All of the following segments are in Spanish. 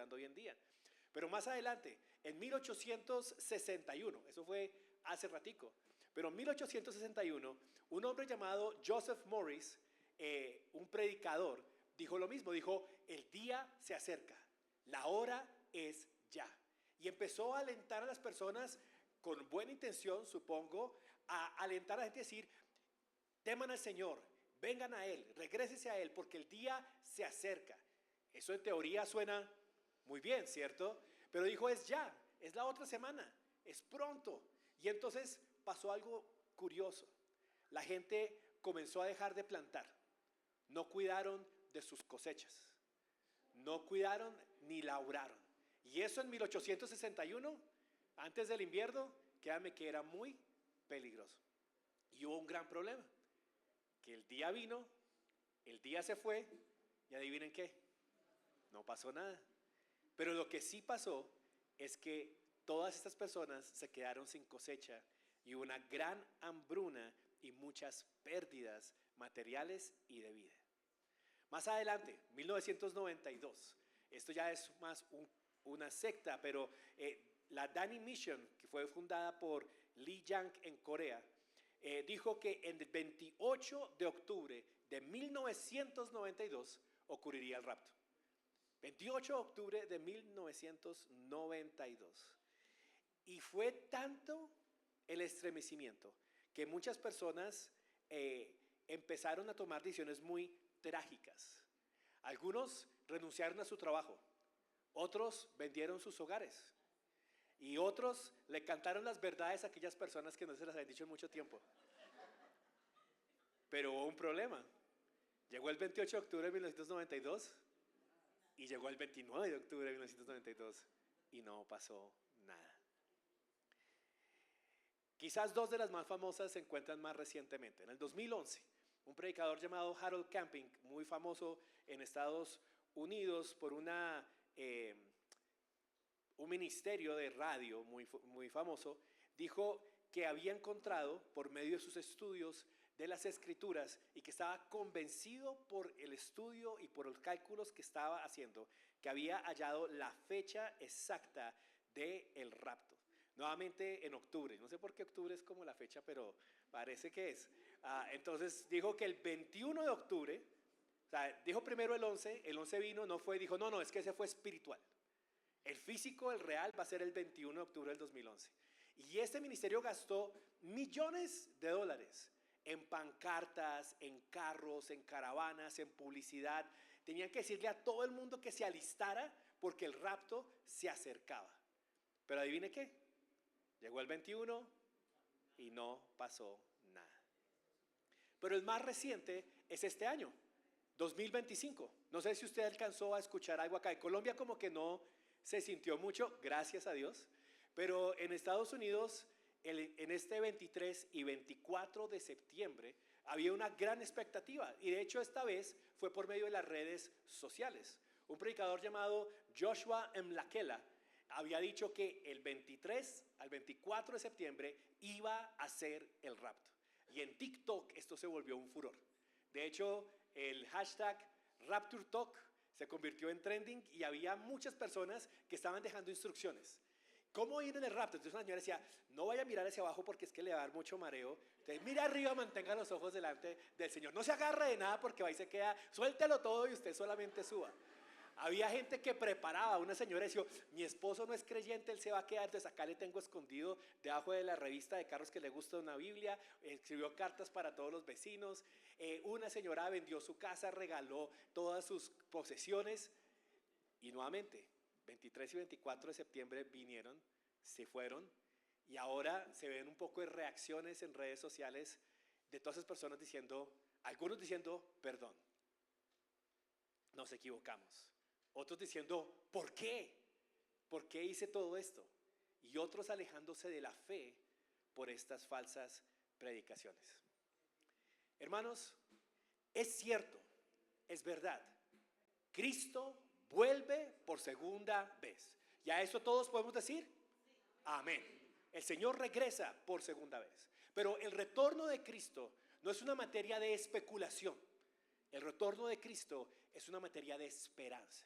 dando hoy en día. Pero más adelante, en 1861, eso fue hace ratico, pero en 1861, un hombre llamado Joseph Morris, un predicador, dijo lo mismo, dijo, el día se acerca, la hora es ya. Y empezó a alentar a las personas con buena intención, supongo, a alentar a la gente a decir, teman al Señor, vengan a Él, regrésese a Él, porque el día se acerca. Eso en teoría suena muy bien, ¿cierto? Pero dijo, es ya, es la otra semana, es pronto. Y entonces pasó algo curioso. La gente comenzó a dejar de plantar. No cuidaron de sus cosechas. No cuidaron ni labraron. Y eso en 1861, antes del invierno, créanme que era muy peligroso. Y hubo un gran problema. Que el día vino, el día se fue, y adivinen qué, no pasó nada. Pero lo que sí pasó es que todas estas personas se quedaron sin cosecha y hubo una gran hambruna y muchas pérdidas materiales y de vida. Más adelante, 1992, esto ya es más una secta, pero la Dani Mission, que fue fundada por Lee Yang en Corea, dijo que en el 28 de octubre de 1992 ocurriría el rapto. 28 de octubre de 1992. Y fue tanto el estremecimiento que muchas personas empezaron a tomar decisiones muy trágicas. Algunos renunciaron a su trabajo, otros vendieron sus hogares y otros le cantaron las verdades a aquellas personas que no se las habían dicho en mucho tiempo. Pero hubo un problema. Llegó el 28 de octubre de 1992 y llegó el 29 de octubre de 1992 y no pasó nada. Quizás dos de las más famosas se encuentran más recientemente. En el 2011, un predicador llamado Harold Camping, muy famoso en Estados Unidos por un ministerio de radio muy famoso, dijo que había encontrado por medio de sus estudios de las escrituras y que estaba convencido por el estudio y por los cálculos que estaba haciendo, que había hallado la fecha exacta del rapto. Nuevamente en octubre, no sé por qué octubre es como la fecha, pero parece que es. Entonces dijo que el 21 de octubre, o sea, dijo primero el 11 vino, no fue, dijo no, es que ese fue espiritual. El físico, el real, va a ser el 21 de octubre del 2011. Y este ministerio gastó millones de dólares en pancartas, en carros, en caravanas, en publicidad. Tenían que decirle a todo el mundo que se alistara porque el rapto se acercaba. Pero adivine qué, llegó el 21 y no pasó nada. Pero el más reciente es este año, 2025. No sé si usted alcanzó a escuchar algo acá. En Colombia como que no se sintió mucho, gracias a Dios. Pero en Estados Unidos, en este 23 y 24 de septiembre, había una gran expectativa. Y de hecho esta vez fue por medio de las redes sociales. Un predicador llamado Joshua Mlakela había dicho que el 23 al 24 de septiembre iba a ser el rapto. Y en TikTok esto se volvió un furor. De hecho, el hashtag RaptureTalk se convirtió en trending y había muchas personas que estaban dejando instrucciones. ¿Cómo ir en el rapto? Entonces una señora decía, no vaya a mirar hacia abajo porque es que le va a dar mucho mareo. Entonces mira arriba, mantenga los ojos delante del Señor. No se agarre de nada porque va y se queda, suéltelo todo y usted solamente suba. Había gente que preparaba, una señora decía, mi esposo no es creyente, él se va a quedar, entonces acá le tengo escondido debajo de la revista de carros que le gusta una Biblia, escribió cartas para todos los vecinos, una señora vendió su casa, regaló todas sus posesiones y nuevamente, 23 y 24 de septiembre vinieron, se fueron y ahora se ven un poco de reacciones en redes sociales de todas esas personas diciendo, algunos diciendo, perdón, nos equivocamos. Otros diciendo, ¿por qué? ¿Por qué hice todo esto? Y otros alejándose de la fe por estas falsas predicaciones. Hermanos, es cierto, es verdad. Cristo vuelve por segunda vez. ¿Y a eso todos podemos decir? Amén. El Señor regresa por segunda vez. Pero el retorno de Cristo no es una materia de especulación. El retorno de Cristo es una materia de esperanza.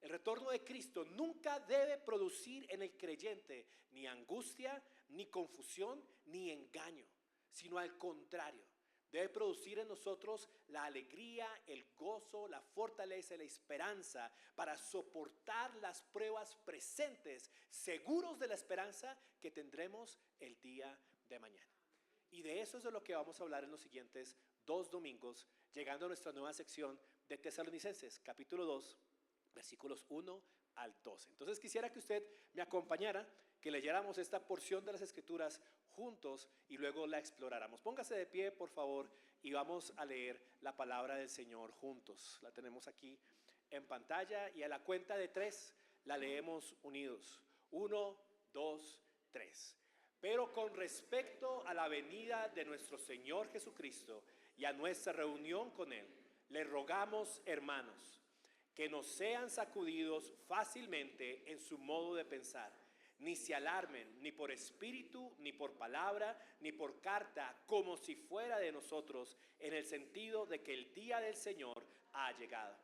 El retorno de Cristo nunca debe producir en el creyente ni angustia, ni confusión, ni engaño, sino al contrario. Debe producir en nosotros la alegría, el gozo, la fortaleza y la esperanza para soportar las pruebas presentes, seguros de la esperanza que tendremos el día de mañana. Y de eso es de lo que vamos a hablar en los siguientes 2 domingos, llegando a nuestra nueva sección de Tesalonicenses, capítulo 2, versículos 1 al 12. Entonces quisiera que usted me acompañara, que leyéramos esta porción de las Escrituras juntos y luego la exploráramos. Póngase de pie, por favor, y vamos a leer la palabra del Señor juntos. La tenemos aquí en pantalla y a la cuenta de 3 la leemos unidos. 1, 2, 3. Pero con respecto a la venida de nuestro Señor Jesucristo y a nuestra reunión con Él, le rogamos, hermanos, que no sean sacudidos fácilmente en su modo de pensar, ni se alarmen, ni por espíritu, ni por palabra, ni por carta, como si fuera de nosotros, en el sentido de que el día del Señor ha llegado.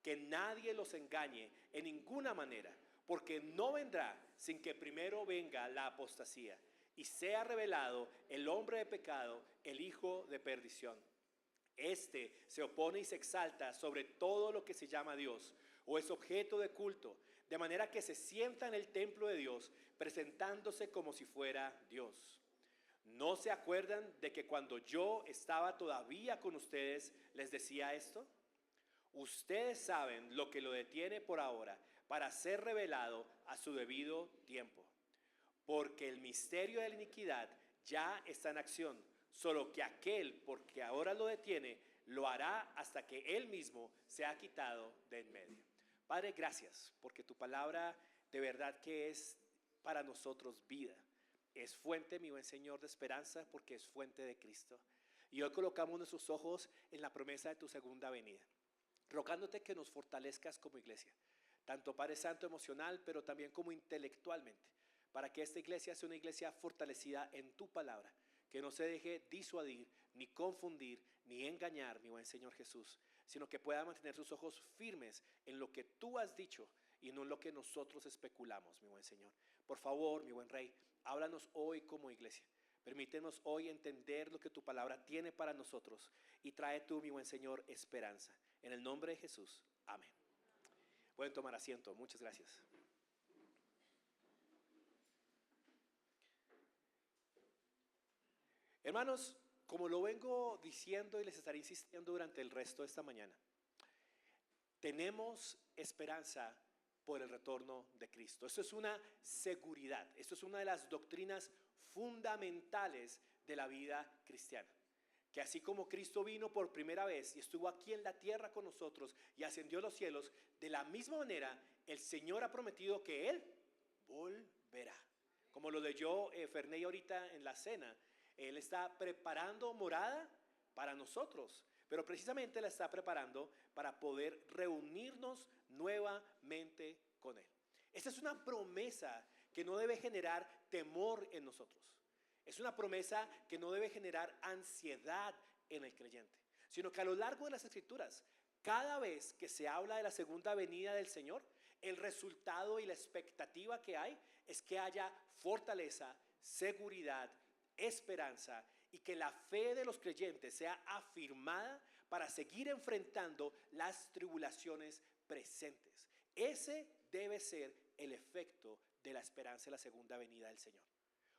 Que nadie los engañe en ninguna manera, porque no vendrá sin que primero venga la apostasía y sea revelado el hombre de pecado, el hijo de perdición. Este se opone y se exalta sobre todo lo que se llama Dios o es objeto de culto, de manera que se sienta en el templo de Dios, presentándose como si fuera Dios. ¿No se acuerdan de que cuando yo estaba todavía con ustedes les decía esto? Ustedes saben lo que lo detiene por ahora para ser revelado a su debido tiempo. Porque el misterio de la iniquidad ya está en acción, solo que aquel, porque ahora lo detiene, lo hará hasta que él mismo sea quitado de en medio. Padre, gracias, porque tu palabra de verdad que es para nosotros vida. Es fuente, mi buen Señor, de esperanza, porque es fuente de Cristo. Y hoy colocamos nuestros ojos en la promesa de tu segunda venida, rogándote que nos fortalezcas como iglesia, tanto Padre Santo emocional, pero también como intelectualmente, para que esta iglesia sea una iglesia fortalecida en tu palabra, que no se deje disuadir, ni confundir, ni engañar, mi buen Señor Jesús, sino que pueda mantener sus ojos firmes en lo que tú has dicho y no en lo que nosotros especulamos, mi buen Señor. Por favor, mi buen Rey, háblanos hoy como iglesia. Permítenos hoy entender lo que tu palabra tiene para nosotros y trae tú, mi buen Señor, esperanza. En el nombre de Jesús, amén. Pueden tomar asiento, muchas gracias. Hermanos, como lo vengo diciendo y les estaré insistiendo durante el resto de esta mañana, tenemos esperanza por el retorno de Cristo. Esto es una seguridad, esto es una de las doctrinas fundamentales de la vida cristiana. Que así como Cristo vino por primera vez y estuvo aquí en la tierra con nosotros y ascendió a los cielos, de la misma manera el Señor ha prometido que Él volverá. Como lo leyó Ferney ahorita en la cena, Él está preparando morada para nosotros, pero precisamente la está preparando para poder reunirnos nuevamente con Él. Esta es una promesa que no debe generar temor en nosotros. Es una promesa que no debe generar ansiedad en el creyente, sino que a lo largo de las Escrituras, cada vez que se habla de la segunda venida del Señor, el resultado y la expectativa que hay es que haya fortaleza, seguridad, esperanza y que la fe de los creyentes sea afirmada para seguir enfrentando las tribulaciones presentes. Ese debe ser el efecto de la esperanza de la segunda venida del Señor.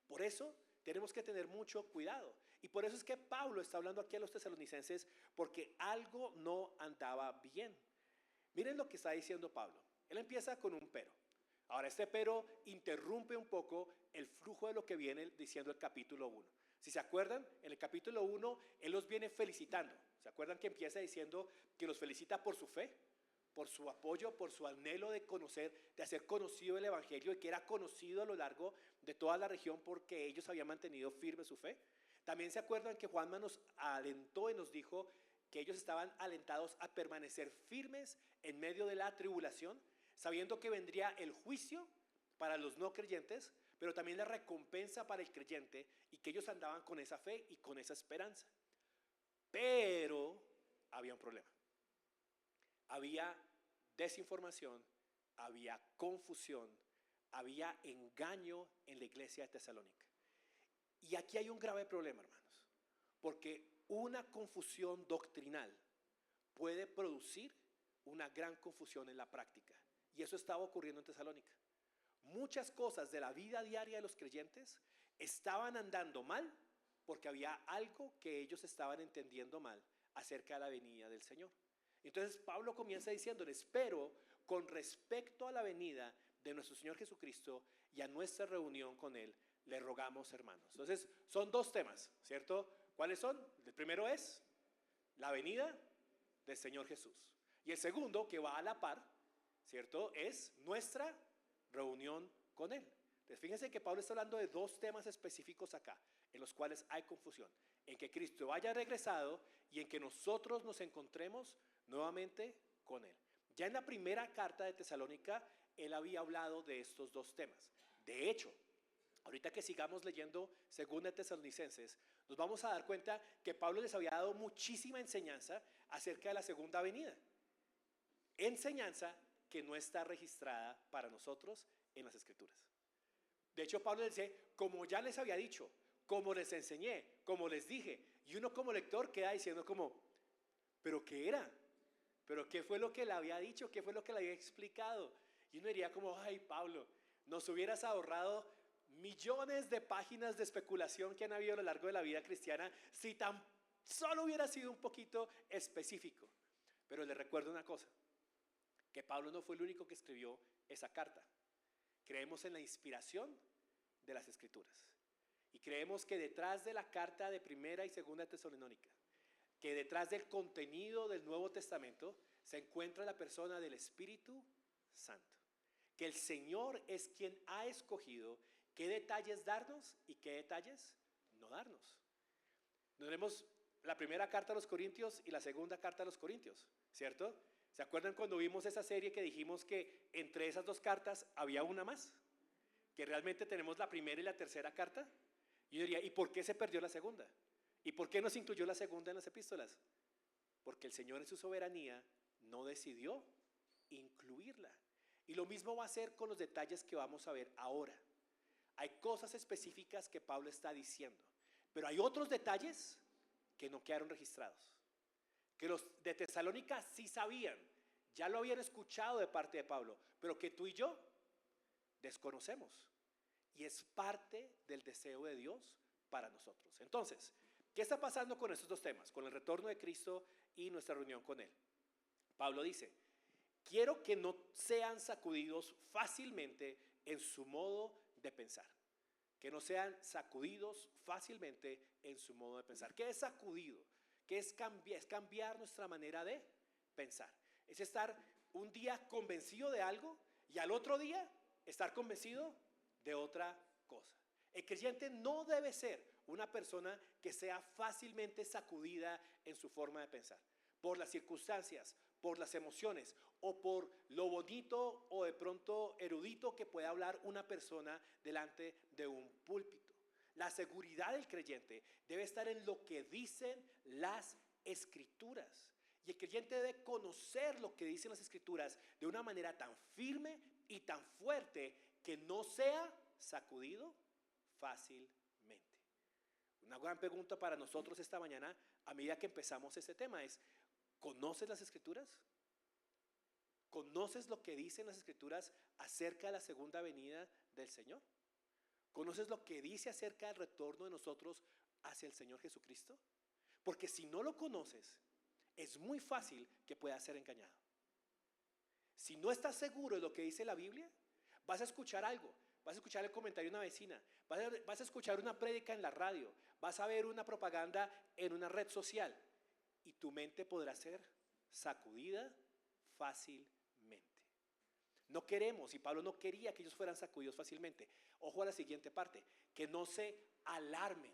Por eso tenemos que tener mucho cuidado. Y por eso es que Pablo está hablando aquí a los tesalonicenses, porque algo no andaba bien. Miren lo que está diciendo Pablo. Él empieza con un pero. Ahora este pero interrumpe un poco el flujo de lo que viene diciendo el capítulo 1. Si se acuerdan, en el capítulo 1 él los viene felicitando. ¿Se acuerdan que empieza diciendo que los felicita por su fe, por su apoyo, por su anhelo de conocer, de hacer conocido el evangelio y que era conocido a lo largo de toda la región porque ellos habían mantenido firme su fe? También se acuerdan que Juanma nos alentó y nos dijo que ellos estaban alentados a permanecer firmes en medio de la tribulación, sabiendo que vendría el juicio para los no creyentes, pero también la recompensa para el creyente, y que ellos andaban con esa fe y con esa esperanza. Pero había un problema. Había desinformación había confusión, había engaño en la iglesia de Tesalónica. Y aquí hay un grave problema, hermanos, porque una confusión doctrinal puede producir una gran confusión en la práctica. Y eso estaba ocurriendo en Tesalónica. Muchas cosas de la vida diaria de los creyentes estaban andando mal porque había algo que ellos estaban entendiendo mal acerca de la venida del Señor. Entonces Pablo comienza diciéndoles, pero con respecto a la venida de nuestro Señor Jesucristo y a nuestra reunión con Él, le rogamos, hermanos. Entonces son dos temas, ¿cierto? ¿Cuáles son? El primero es la venida del Señor Jesús. Y el segundo, que va a la par, ¿cierto? Es nuestra reunión con Él. Entonces fíjense que Pablo está hablando de dos temas específicos acá, en los cuales hay confusión. En que Cristo haya regresado y en que nosotros nos encontremos nuevamente con Él. Ya en la primera carta de Tesalónica, él había hablado de estos dos temas. De hecho, ahorita que sigamos leyendo 2 Tesalonicenses, nos vamos a dar cuenta que Pablo les había dado muchísima enseñanza acerca de la segunda venida. Enseñanza que no está registrada para nosotros en las Escrituras. De hecho, Pablo les dice, como ya les había dicho, como les enseñé, como les dije, y uno como lector queda diciendo como, ¿pero qué era? ¿Pero qué fue lo que le había dicho? ¿Qué fue lo que le había explicado? Y uno diría como, ay Pablo, nos hubieras ahorrado millones de páginas de especulación que han habido a lo largo de la vida cristiana si tan solo hubiera sido un poquito específico. Pero les recuerdo una cosa, que Pablo no fue el único que escribió esa carta. Creemos en la inspiración de las Escrituras. Y creemos que detrás de la carta de Primera y Segunda Tesalónica, que detrás del contenido del Nuevo Testamento se encuentra la persona del Espíritu Santo. Que el Señor es quien ha escogido qué detalles darnos y qué detalles no darnos. Nos vemos la primera carta a los Corintios y la segunda carta a los Corintios, ¿cierto? ¿Se acuerdan cuando vimos esa serie que dijimos que entre esas dos cartas había una más? Que realmente tenemos la primera y la tercera carta. Y yo diría, ¿y por qué se perdió la segunda? ¿Y por qué no se incluyó la segunda en las epístolas? Porque el Señor en su soberanía no decidió incluirla. Y lo mismo va a hacer con los detalles que vamos a ver ahora. Hay cosas específicas que Pablo está diciendo, pero hay otros detalles que no quedaron registrados. Que los de Tesalónica sí sabían, ya lo habían escuchado de parte de Pablo, pero que tú y yo desconocemos. Y es parte del deseo de Dios para nosotros. Entonces, ¿qué está pasando con estos dos temas? Con el retorno de Cristo y nuestra reunión con Él. Pablo dice, quiero que no sean sacudidos fácilmente en su modo de pensar. Que no sean sacudidos fácilmente en su modo de pensar. ¿Qué es sacudido? ¿Qué es cambiar? Es cambiar nuestra manera de pensar. Es estar un día convencido de algo y al otro día estar convencido de otra cosa. El creyente no debe ser una persona que sea fácilmente sacudida en su forma de pensar. Por las circunstancias, por las emociones o por lo bonito o de pronto erudito que pueda hablar una persona delante de un púlpito. La seguridad del creyente debe estar en lo que dicen las Escrituras. Y el creyente debe conocer lo que dicen las Escrituras de una manera tan firme y tan fuerte que no sea sacudido fácilmente. Una gran pregunta para nosotros esta mañana, a medida que empezamos este tema, es: ¿conoces las Escrituras? ¿Conoces lo que dicen las Escrituras acerca de la segunda venida del Señor? ¿Conoces lo que dice acerca del retorno de nosotros hacia el Señor Jesucristo? Porque si no lo conoces, es muy fácil que puedas ser engañado. Si no estás seguro de lo que dice la Biblia, vas a escuchar algo, vas a escuchar el comentario de una vecina, vas a escuchar una prédica en la radio, vas a ver una propaganda en una red social y tu mente podrá ser sacudida fácilmente. No queremos, y Pablo no quería que ellos fueran sacudidos fácilmente. Ojo a la siguiente parte, que no se alarmen,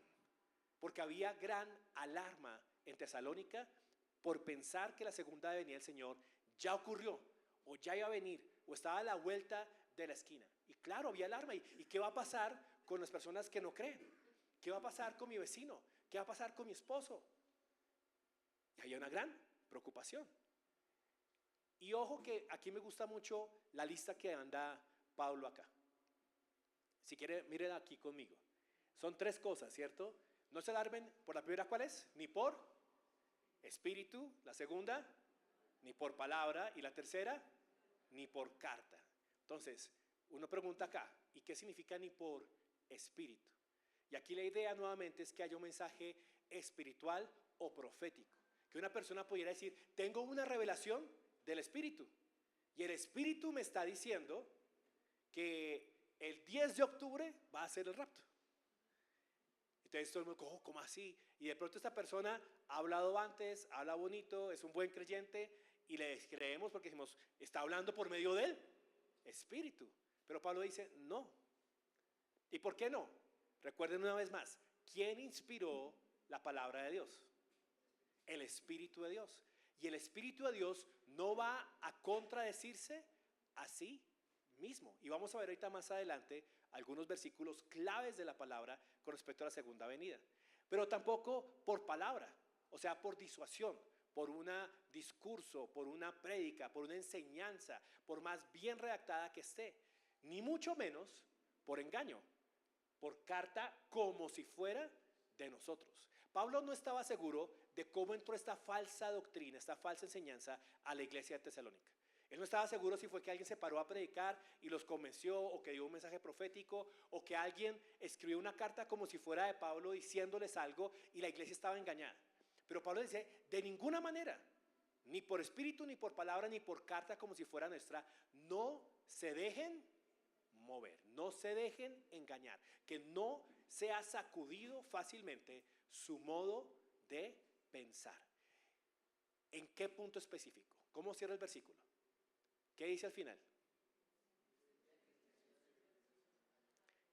porque había gran alarma en Tesalónica por pensar que la segunda venida del Señor ya ocurrió, o ya iba a venir, o estaba a la vuelta de la esquina. Y claro, había alarma. ¿Y qué va a pasar con las personas que no creen? ¿Qué va a pasar con mi vecino? ¿Qué va a pasar con mi esposo? Y había una gran preocupación. Y ojo que aquí me gusta mucho la lista que anda Pablo acá. Si quiere, miren aquí conmigo. Son 3 cosas, ¿cierto? No se alarmen. Por la primera, ¿cuál es? Ni por espíritu. La segunda, ni por palabra. Y la tercera, ni por carta. Entonces, uno pregunta acá, ¿y qué significa ni por espíritu? Y aquí la idea nuevamente es que haya un mensaje espiritual o profético. Que una persona pudiera decir, tengo una revelación del espíritu. Y el espíritu me está diciendo que el 10 de octubre va a ser el rapto. Entonces todo el mundo, ¿cómo así? Y de pronto esta persona ha hablado antes, habla bonito, es un buen creyente y le creemos porque decimos, está hablando por medio del espíritu. Pero Pablo dice, no. ¿Y por qué no? Recuerden una vez más, ¿quién inspiró la palabra de Dios? El Espíritu de Dios. Y el Espíritu de Dios no va a contradecirse a sí mismo. Y vamos a ver ahorita más adelante algunos versículos claves de la palabra con respecto a la segunda venida. Pero tampoco por palabra, o sea, por disuasión, por un discurso, por una prédica, por una enseñanza, por más bien redactada que esté, ni mucho menos por engaño, por carta como si fuera de nosotros. Pablo no estaba seguro de cómo entró esta falsa doctrina, esta falsa enseñanza a la iglesia de Tesalónica. Él no estaba seguro si fue que alguien se paró a predicar y los convenció, o que dio un mensaje profético, o que alguien escribió una carta como si fuera de Pablo diciéndoles algo y la iglesia estaba engañada. Pero Pablo dice, de ninguna manera, ni por espíritu, ni por palabra, ni por carta como si fuera nuestra, no se dejen mover, no se dejen engañar, que no sea sacudido fácilmente su modo de pensar. ¿En qué punto específico? ¿Cómo cierra el versículo? ¿Qué dice al final?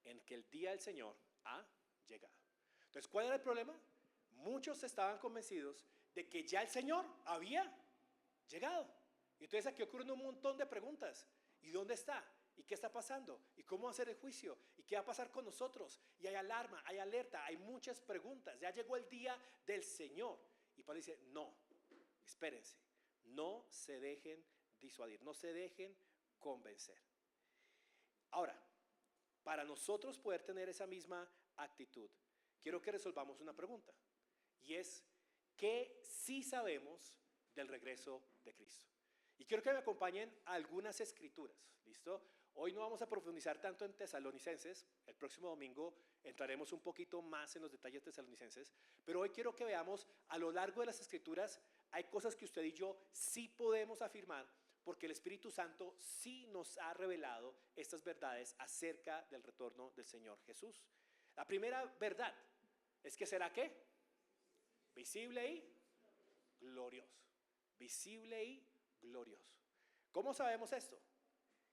En que el día del Señor ha llegado. Entonces, ¿cuál era el problema? Muchos estaban convencidos de que ya el Señor había llegado. Y entonces aquí ocurren un montón de preguntas. ¿Y dónde está? ¿Y qué está pasando? ¿Y cómo va a ser el juicio? ¿Y qué va a pasar con nosotros? Y hay alarma, hay alerta, hay muchas preguntas. Ya llegó el día del Señor. Y Pablo dice, no, espérense, no se dejen disuadir, no se dejen convencer. Ahora, para nosotros poder tener esa misma actitud, quiero que resolvamos una pregunta. Y es, ¿qué sí sabemos del regreso de Cristo? Y quiero que me acompañen a algunas escrituras, ¿listo? Hoy no vamos a profundizar tanto en Tesalonicenses, el próximo domingo entraremos un poquito más en los detalles tesalonicenses, pero hoy quiero que veamos a lo largo de las escrituras, hay cosas que usted y yo sí podemos afirmar, porque el Espíritu Santo sí nos ha revelado estas verdades acerca del retorno del Señor Jesús. La primera verdad es que será ¿qué? Visible y glorioso. Visible y glorioso. ¿Cómo sabemos esto?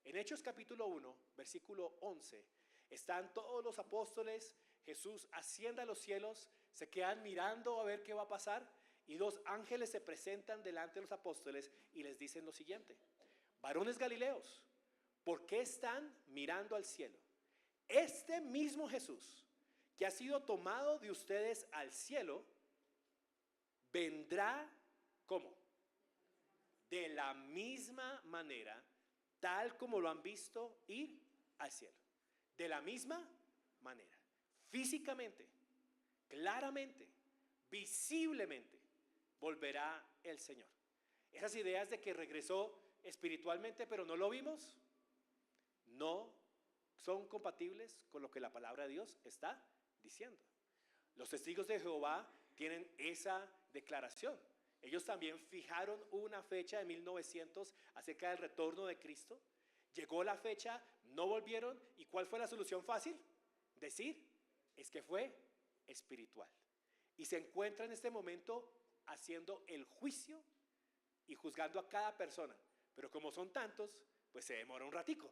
En Hechos capítulo 1, versículo 11, están todos los apóstoles, Jesús asciende a los cielos, se quedan mirando a ver qué va a pasar, y 2 ángeles se presentan delante de los apóstoles y les dicen lo siguiente: varones galileos, ¿por qué están mirando al cielo? Este mismo Jesús que ha sido tomado de ustedes al cielo, vendrá, ¿cómo? De la misma manera, tal como lo han visto ir al cielo. De la misma manera, físicamente, claramente, visiblemente, volverá el Señor. Esas ideas de que regresó espiritualmente pero no lo vimos, no son compatibles con lo que la palabra de Dios está diciendo. Los testigos de Jehová tienen esa declaración. Ellos también fijaron una fecha de 1900 acerca del retorno de Cristo. Llegó la fecha, no volvieron. ¿Y cuál fue la solución fácil? Decir, es que fue espiritual. Y se encuentra en este momento haciendo el juicio y juzgando a cada persona. Pero como son tantos, pues se demora un ratico.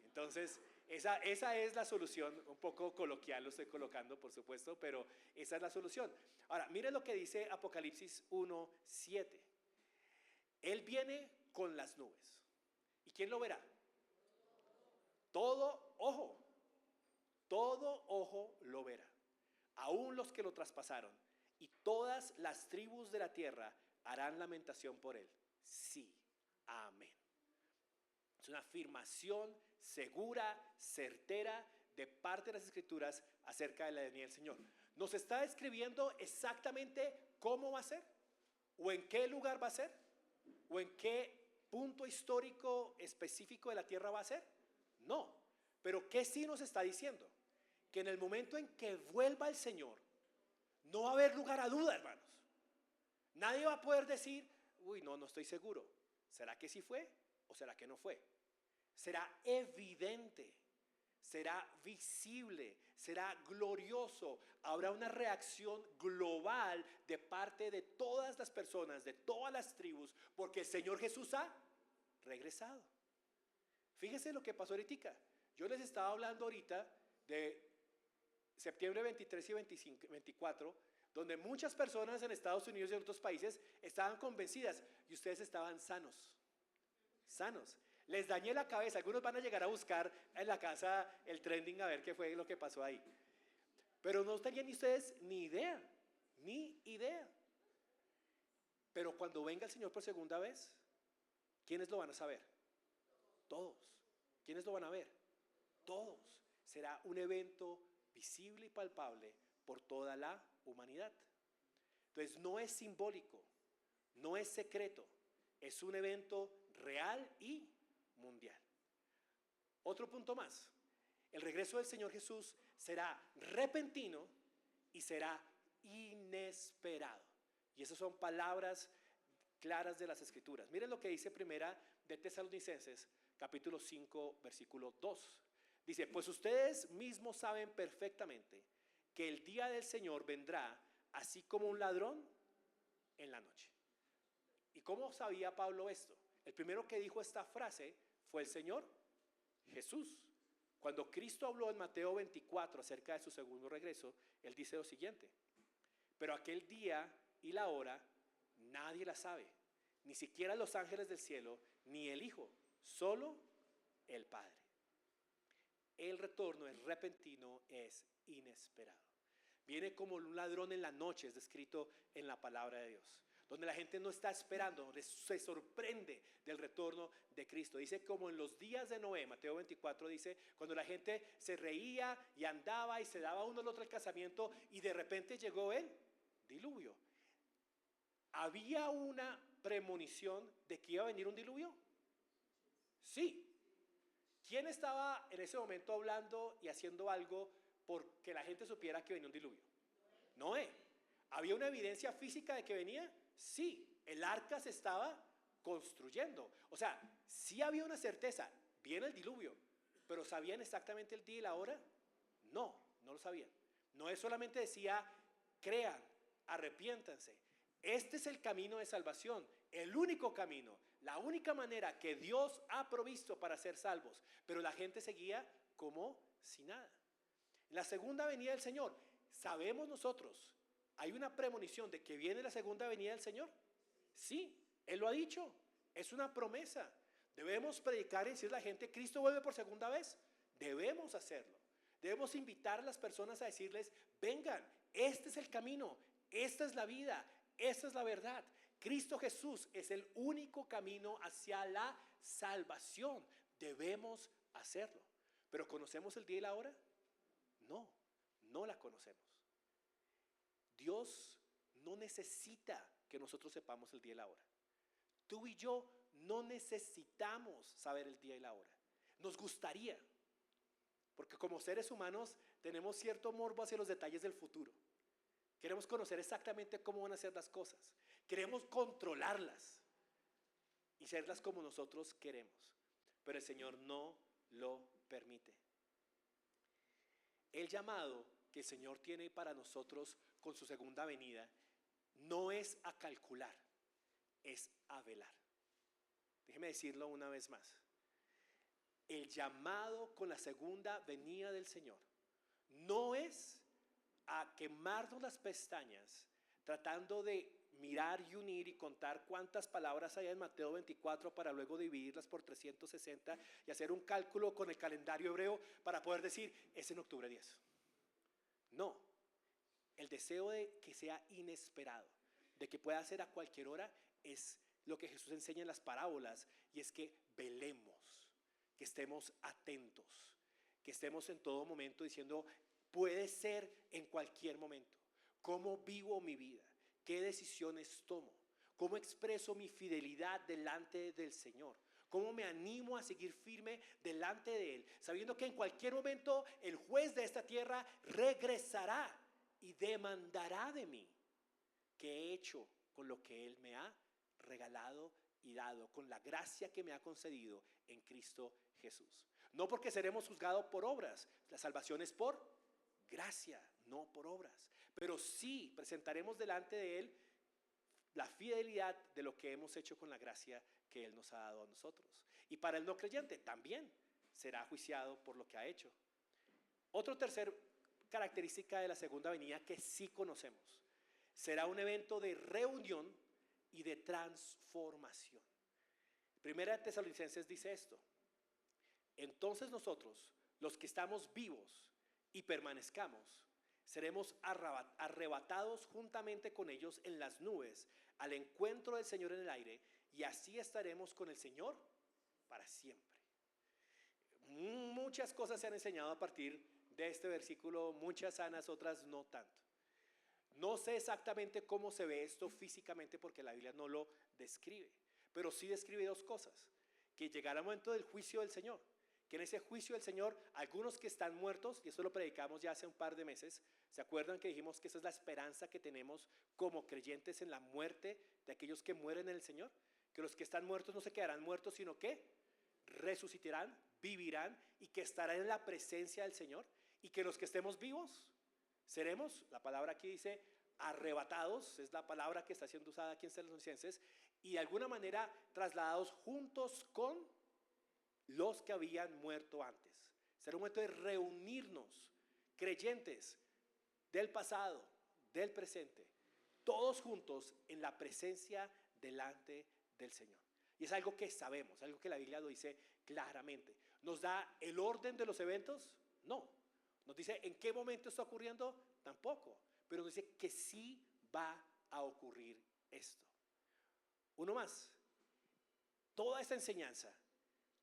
Entonces, esa es la solución, un poco coloquial lo estoy colocando, por supuesto, pero esa es la solución. Ahora, mire lo que dice Apocalipsis 1:7. Él viene con las nubes. ¿Y quién lo verá? Todo ojo lo verá. Aún los que lo traspasaron. Y todas las tribus de la tierra harán lamentación por él. Sí, Amén. Es una afirmación segura, certera de parte de las Escrituras acerca de la venida del Señor. Nos está describiendo exactamente cómo va a ser, o en qué lugar va a ser, o en qué punto histórico específico de la tierra va a ser. No, pero ¿qué sí nos está diciendo? Que en el momento en que vuelva el Señor, no va a haber lugar a duda, hermanos. Nadie va a poder decir, uy, no, no estoy seguro. ¿Será que sí fue o será que no fue? Será evidente, será visible, será glorioso. Habrá una reacción global de parte de todas las personas, de todas las tribus, porque el Señor Jesús ha regresado. Fíjense lo que pasó ahorita. Yo les estaba hablando ahorita de septiembre 23 y 25, 24, donde muchas personas en Estados Unidos y en otros países estaban convencidas y ustedes estaban sanos. Les dañé la cabeza. Algunos van a llegar a buscar en la casa el trending a ver qué fue lo que pasó ahí. Pero no tenían ni ustedes ni idea. Pero cuando venga el Señor por segunda vez, ¿quiénes lo van a saber? Todos. ¿Quiénes lo van a ver? Todos. Será un evento visible y palpable por toda la humanidad. Entonces no es simbólico, no es secreto, es un evento real y mundial. Otro punto más, el regreso del Señor Jesús será repentino y será inesperado. Y esas son palabras claras de las Escrituras. Miren lo que dice Primera de Tesalonicenses, capítulo 5, versículo 2. Dice, pues ustedes mismos saben perfectamente que el día del Señor vendrá así como un ladrón en la noche. ¿Y cómo sabía Pablo esto? El primero que dijo esta frase fue el Señor Jesús. Cuando Cristo habló en Mateo 24 acerca de su segundo regreso, Él dice lo siguiente: pero aquel día y la hora nadie la sabe, ni siquiera los ángeles del cielo, ni el Hijo, solo el Padre. El retorno es repentino, es inesperado. Viene como un ladrón en la noche, es descrito en la palabra de Dios, donde la gente no está esperando, donde se sorprende del retorno de Cristo. Dice como en los días de Noé, Mateo 24 dice, cuando la gente se reía y andaba y se daba uno al otro al casamiento y de repente llegó el diluvio. ¿Había una premonición de que iba a venir un diluvio? Sí. ¿Quién estaba en ese momento hablando y haciendo algo porque la gente supiera que venía un diluvio? Noé. ¿Había una evidencia física de que venía? Sí, el arca se estaba construyendo. O sea, sí había una certeza, viene el diluvio, pero ¿sabían exactamente el día y la hora? No, no lo sabían. Noé solamente decía, crean, arrepiéntanse. Este es el camino de salvación, el único camino, la única manera que Dios ha provisto para ser salvos. Pero la gente seguía como si nada. La segunda venida del Señor, ¿sabemos nosotros? ¿Hay una premonición de que viene la segunda venida del Señor? Sí, Él lo ha dicho, es una promesa. Debemos predicar y decir a la gente, ¿Cristo vuelve por segunda vez? Debemos hacerlo. Debemos invitar a las personas a decirles, vengan, este es el camino, esta es la vida, esta es la verdad. Cristo Jesús es el único camino hacia la salvación. Debemos hacerlo. ¿Pero conocemos el día y la hora? No, no la conocemos. Dios no necesita que nosotros sepamos el día y la hora. Tú y yo no necesitamos saber el día y la hora. Nos gustaría, porque como seres humanos tenemos cierto morbo hacia los detalles del futuro. Queremos conocer exactamente cómo van a ser las cosas. Queremos controlarlas y serlas como nosotros queremos. Pero el Señor no lo permite. El llamado que el Señor tiene para nosotros con su segunda venida no es a calcular, es a velar. Déjeme decirlo una vez más. El llamado con la segunda venida del Señor no es a quemarnos las pestañas tratando de mirar y unir y contar cuántas palabras hay en Mateo 24 para luego dividirlas por 360 y hacer un cálculo con el calendario hebreo para poder decir, es en octubre 10. No, el deseo de que sea inesperado, de que pueda ser a cualquier hora, es lo que Jesús enseña en las parábolas, y es que velemos, que estemos atentos, que estemos en todo momento diciendo, puede ser en cualquier momento, cómo vivo mi vida, qué decisiones tomo, cómo expreso mi fidelidad delante del Señor, cómo me animo a seguir firme delante de Él, sabiendo que en cualquier momento el juez de esta tierra regresará y demandará de mí qué he hecho con lo que Él me ha regalado y dado, con la gracia que me ha concedido en Cristo Jesús. No porque seremos juzgados por obras, la salvación es por gracia, no por obras, pero sí presentaremos delante de Él la fidelidad de lo que hemos hecho con la gracia que Él nos ha dado a nosotros. Y para el no creyente también será juiciado por lo que ha hecho. Otra tercera característica de la segunda venida que sí conocemos, será un evento de reunión y de transformación. Primera de Tesalonicenses dice esto: entonces nosotros, los que estamos vivos y permanezcamos, seremos arrebatados juntamente con ellos en las nubes al encuentro del Señor en el aire, y así estaremos con el Señor para siempre. Muchas cosas se han enseñado a partir de este versículo, muchas sanas, otras no tanto. No sé exactamente cómo se ve esto físicamente porque la Biblia no lo describe, pero sí describe dos cosas: que llegará el momento del juicio del Señor, que en ese juicio del Señor algunos que están muertos, y esto lo predicamos ya hace un par de meses, ¿se acuerdan que dijimos que esa es la esperanza que tenemos como creyentes en la muerte de aquellos que mueren en el Señor? Que los que están muertos no se quedarán muertos, sino que resucitarán, vivirán, y que estarán en la presencia del Señor, y que los que estemos vivos seremos, la palabra aquí dice arrebatados, es la palabra que está siendo usada aquí en Tesalonicenses, y de alguna manera trasladados juntos con los que habían muerto antes. Será un momento de reunirnos, creyentes del pasado, del presente, todos juntos en la presencia delante del Señor. Y es algo que sabemos, algo que la Biblia lo dice claramente. ¿Nos da el orden de los eventos? No. ¿Nos dice en qué momento está ocurriendo? Tampoco. Pero nos dice que sí va a ocurrir esto. Uno más. Toda esta enseñanza,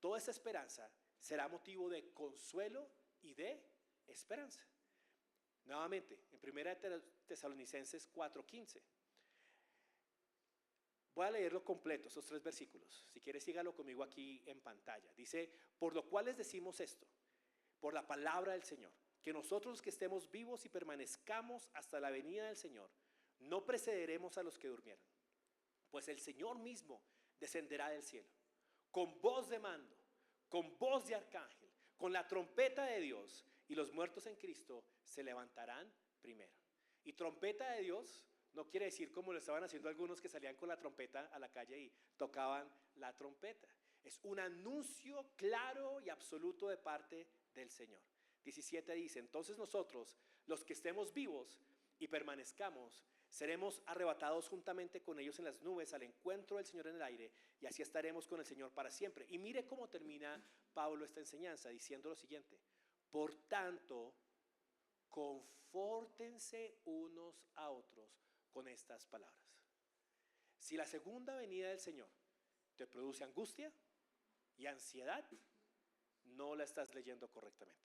toda esta esperanza será motivo de consuelo y de esperanza. Nuevamente, en 1 Tesalonicenses 4:15. Voy a leerlo completo, esos 3 versículos. Si quieres, sígalo conmigo aquí en pantalla. Dice: por lo cual les decimos esto, por la palabra del Señor, que nosotros que estemos vivos y permanezcamos hasta la venida del Señor, no precederemos a los que durmieron. Pues el Señor mismo descenderá del cielo, con voz de mando, con voz de arcángel, con la trompeta de Dios, y los muertos en Cristo se levantarán primero. Y trompeta de Dios no quiere decir como lo estaban haciendo algunos que salían con la trompeta a la calle y tocaban la trompeta. Es un anuncio claro y absoluto de parte del Señor. 17 dice: entonces nosotros, los que estemos vivos y permanezcamos, seremos arrebatados juntamente con ellos en las nubes al encuentro del Señor en el aire, y así estaremos con el Señor para siempre. Y mire cómo termina Pablo esta enseñanza diciendo lo siguiente: por tanto, confórtense unos a otros con estas palabras. Si la segunda venida del Señor te produce angustia y ansiedad, no la estás leyendo correctamente.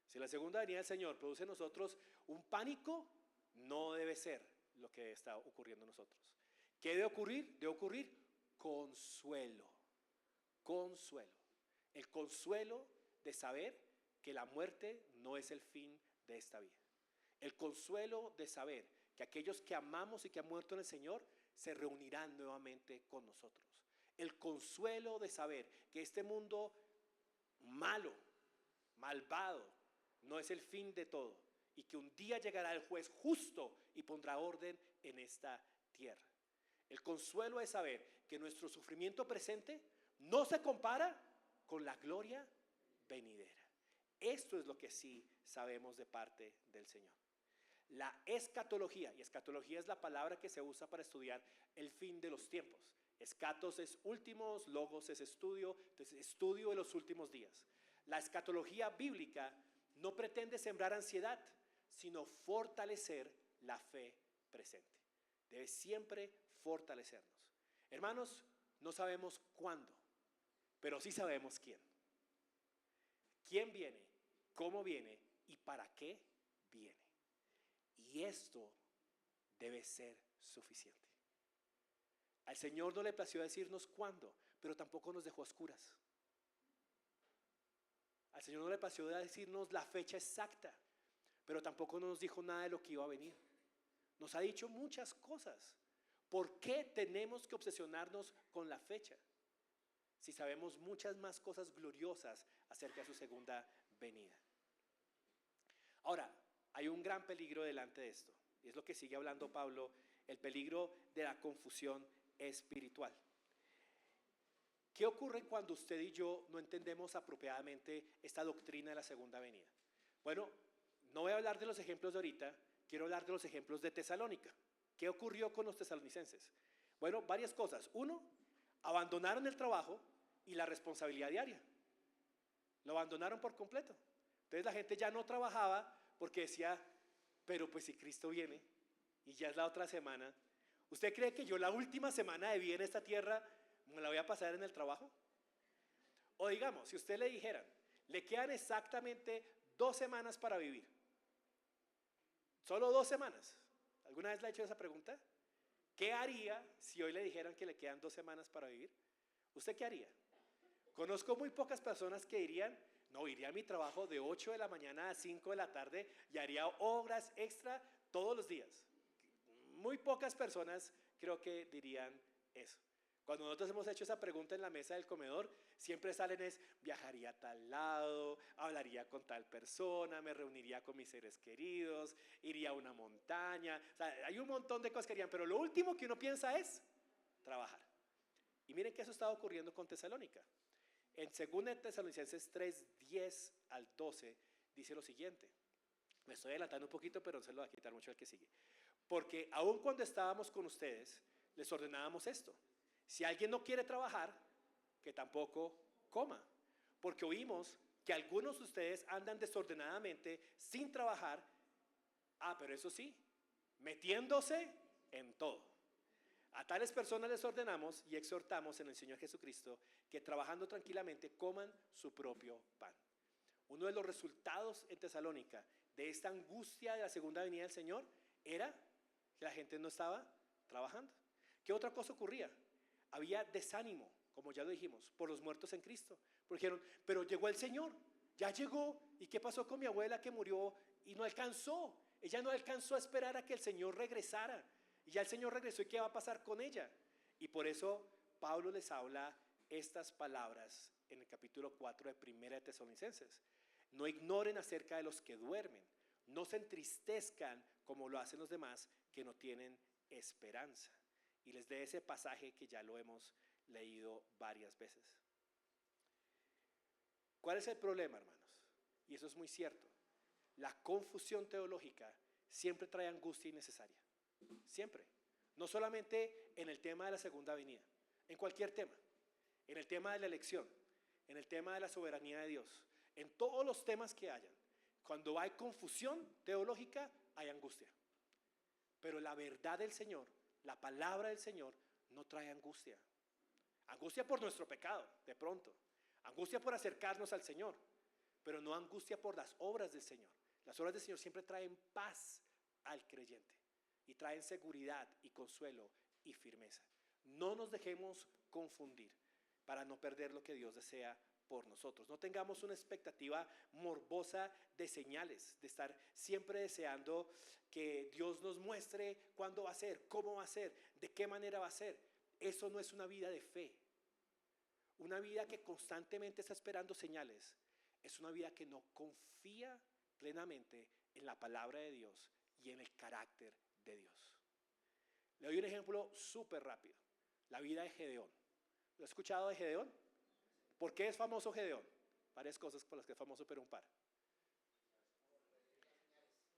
Si la segunda venida del Señor produce en nosotros un pánico, no debe ser lo que está ocurriendo en nosotros. ¿Qué debe ocurrir? Debe ocurrir consuelo. Consuelo. El consuelo de saber que la muerte no es el fin de esta vida. El consuelo de saber que aquellos que amamos y que han muerto en el Señor se reunirán nuevamente con nosotros. El consuelo de saber que este mundo malo, malvado, no es el fin de todo, y que un día llegará el juez justo y pondrá orden en esta tierra. El consuelo de saber que nuestro sufrimiento presente no se compara con la gloria venidera. Esto es lo que sí sabemos de parte del Señor. La escatología, y escatología es la palabra que se usa para estudiar el fin de los tiempos. Escatos es últimos, logos es estudio, entonces estudio de los últimos días. La escatología bíblica no pretende sembrar ansiedad, sino fortalecer la fe presente. Debe siempre fortalecernos. Hermanos, no sabemos cuándo, pero sí sabemos quién. ¿Quién viene? ¿Cómo viene? ¿Y para qué viene? Y esto debe ser suficiente. Al Señor no le plació decirnos cuándo, pero tampoco nos dejó a oscuras. Al Señor no le plació decirnos la fecha exacta, pero tampoco nos dijo nada de lo que iba a venir. Nos ha dicho muchas cosas. ¿Por qué tenemos que obsesionarnos con la fecha si sabemos muchas más cosas gloriosas acerca de su segunda venida? Ahora, hay un gran peligro delante de esto, y es lo que sigue hablando Pablo, el peligro de la confusión espiritual. ¿Qué ocurre cuando usted y yo no entendemos apropiadamente esta doctrina de la segunda venida? Bueno, no voy a hablar de los ejemplos de ahorita, quiero hablar de los ejemplos de Tesalónica. ¿Qué ocurrió con los tesalonicenses? Bueno, varias cosas. Uno, abandonaron el trabajo y la responsabilidad diaria. Lo abandonaron por completo. Entonces la gente ya no trabajaba porque decía, pero pues si Cristo viene y ya es la otra semana, ¿usted cree que yo la última semana de vida en esta tierra me la voy a pasar en el trabajo? O digamos, si usted le dijeran, le quedan exactamente 2 semanas para vivir. Solo 2 semanas. ¿Alguna vez le ha hecho esa pregunta? ¿Qué haría si hoy le dijeran que le quedan 2 semanas para vivir? ¿Usted qué haría? Conozco muy pocas personas que dirían, no, iría a mi trabajo de 8 de la mañana a 5 de la tarde y haría horas extra todos los días. Muy pocas personas creo que dirían eso. Cuando nosotros hemos hecho esa pregunta en la mesa del comedor, siempre salen es, viajaría a tal lado, hablaría con tal persona, me reuniría con mis seres queridos, iría a una montaña. O sea, hay un montón de cosas que harían, pero lo último que uno piensa es trabajar. Y miren que eso estaba ocurriendo con Tesalónica. En 2 Tesalonicenses 3, 10 al 12, dice lo siguiente. Me estoy adelantando un poquito, pero no se lo va a quitar mucho al que sigue. Porque aun cuando estábamos con ustedes, les ordenábamos esto. Si alguien no quiere trabajar, que tampoco coma. Porque oímos que algunos de ustedes andan desordenadamente sin trabajar. Pero eso sí, metiéndose en todo. A tales personas les ordenamos y exhortamos en el Señor Jesucristo que trabajando tranquilamente coman su propio pan. Uno de los resultados en Tesalónica de esta angustia de la segunda venida del Señor era que la gente no estaba trabajando. ¿Qué otra cosa ocurría? Había desánimo, como ya lo dijimos, por los muertos en Cristo. Porque dijeron, pero llegó el Señor, ya llegó. ¿Y qué pasó con mi abuela que murió y no alcanzó? Ella no alcanzó a esperar a que el Señor regresara. Y ya el Señor regresó, ¿y qué va a pasar con ella? Y por eso Pablo les habla estas palabras en el capítulo 4 de 1 de Tesalonicenses. No ignoren acerca de los que duermen, no se entristezcan como lo hacen los demás que no tienen esperanza. Y les dé ese pasaje que ya lo hemos leído varias veces. ¿Cuál es el problema, hermanos? Y eso es muy cierto. La confusión teológica siempre trae angustia innecesaria. Siempre. No solamente en el tema de la segunda venida, en cualquier tema. En el tema de la elección, en el tema de la soberanía de Dios, en todos los temas que hayan. Cuando hay confusión teológica, hay angustia. Pero la verdad del Señor, la palabra del Señor, no trae angustia. Angustia por nuestro pecado, de pronto. Angustia por acercarnos al Señor, pero no angustia por las obras del Señor. Las obras del Señor siempre traen paz al creyente y traen seguridad y consuelo y firmeza. No nos dejemos confundir para no perder lo que Dios desea por nosotros. No tengamos una expectativa morbosa de señales, de estar siempre deseando que Dios nos muestre cuándo va a ser, cómo va a ser, de qué manera va a ser. Eso no es una vida de fe. Una vida que constantemente está esperando señales es una vida que no confía plenamente en la palabra de Dios y en el carácter de Dios. Le doy un ejemplo súper rápido. La vida de Gedeón. ¿Lo ha escuchado de Gedeón? ¿Por qué es famoso Gedeón? Varias cosas por las que es famoso, pero un par.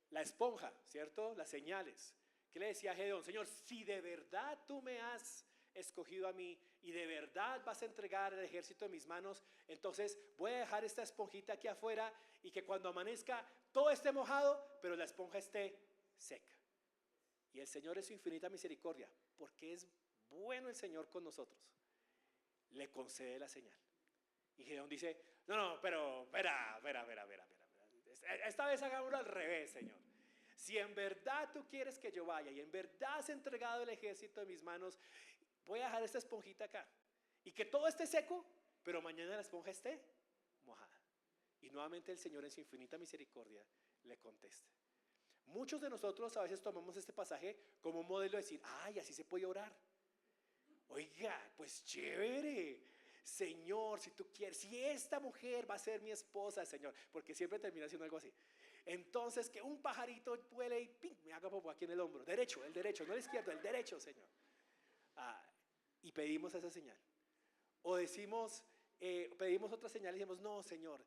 La esponja, ¿cierto? Las señales. ¿Qué le decía a Gedeón? Señor, si de verdad tú me has escogido a mí y de verdad vas a entregar el ejército en mis manos, entonces voy a dejar esta esponjita aquí afuera y que cuando amanezca todo esté mojado, pero la esponja esté seca. Y el Señor es su infinita misericordia, porque es bueno el Señor con nosotros, le concede la señal. Y Gedeón dice, no, pero espera. Esta vez hagámoslo al revés, Señor. Si en verdad tú quieres que yo vaya y en verdad has entregado el ejército en mis manos, voy a dejar esta esponjita acá y que todo esté seco, pero mañana la esponja esté mojada. Y nuevamente el Señor en su infinita misericordia le contesta. Muchos de nosotros a veces tomamos este pasaje como un modelo de decir, ay, así se puede orar. Oiga, pues chévere, Señor, si tú quieres, si esta mujer va a ser mi esposa, Señor, porque siempre termina siendo algo así. Entonces que un pajarito vuele y ¡ping! Me haga popó aquí en el hombro, derecho, no el izquierdo, el derecho, Señor. Y pedimos esa señal. O decimos, pedimos otra señal y decimos, no, Señor,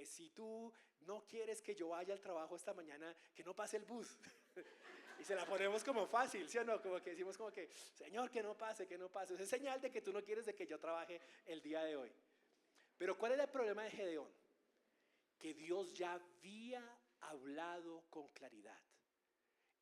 si tú no quieres que yo vaya al trabajo esta mañana, que no pase el bus. Y se la ponemos como fácil, ¿sí o no? Como que decimos como que, Señor, que no pase. Es señal de que tú no quieres de que yo trabaje el día de hoy. Pero ¿cuál era el problema de Gedeón? Que Dios ya había hablado con claridad.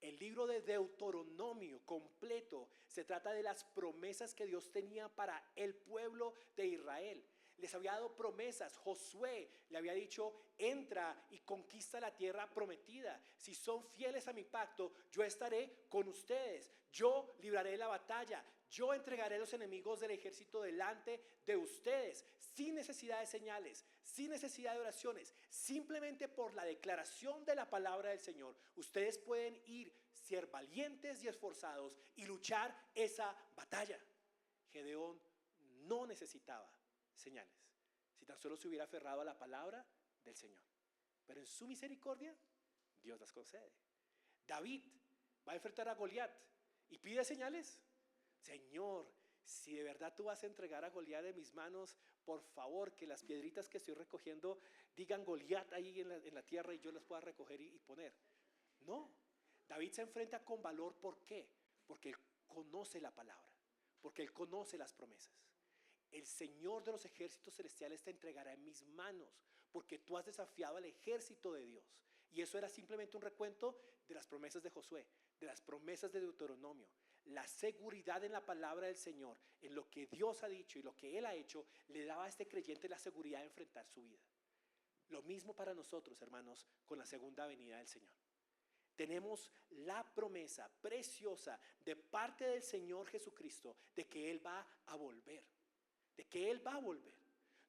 El libro de Deuteronomio completo se trata de las promesas que Dios tenía para el pueblo de Israel. Les había dado promesas. Josué le había dicho, entra y conquista la tierra prometida. Si son fieles a mi pacto, yo estaré con ustedes. Yo libraré la batalla. Yo entregaré a los enemigos del ejército delante de ustedes, sin necesidad de señales, sin necesidad de oraciones. Simplemente por la declaración de la palabra del Señor, ustedes pueden ir, ser valientes y esforzados y luchar esa batalla. Gedeón no necesitaba señales, si tan solo se hubiera aferrado a la palabra del Señor. Pero en su misericordia, Dios las concede. David va a enfrentar a Goliat y pide señales. Señor, si de verdad tú vas a entregar a Goliat en mis manos, por favor, que las piedritas que estoy recogiendo digan Goliat ahí en la tierra y yo las pueda recoger y poner. No, David se enfrenta con valor. ¿Por qué? Porque él conoce la palabra, porque él conoce las promesas. El Señor de los ejércitos celestiales te entregará en mis manos, porque tú has desafiado al ejército de Dios. Y eso era simplemente un recuento de las promesas de Josué, de las promesas de Deuteronomio. La seguridad en la palabra del Señor, en lo que Dios ha dicho y lo que Él ha hecho, le daba a este creyente la seguridad de enfrentar su vida. Lo mismo para nosotros, hermanos, con la segunda venida del Señor. Tenemos la promesa preciosa de parte del Señor Jesucristo de que Él va a volver. De que Él va a volver.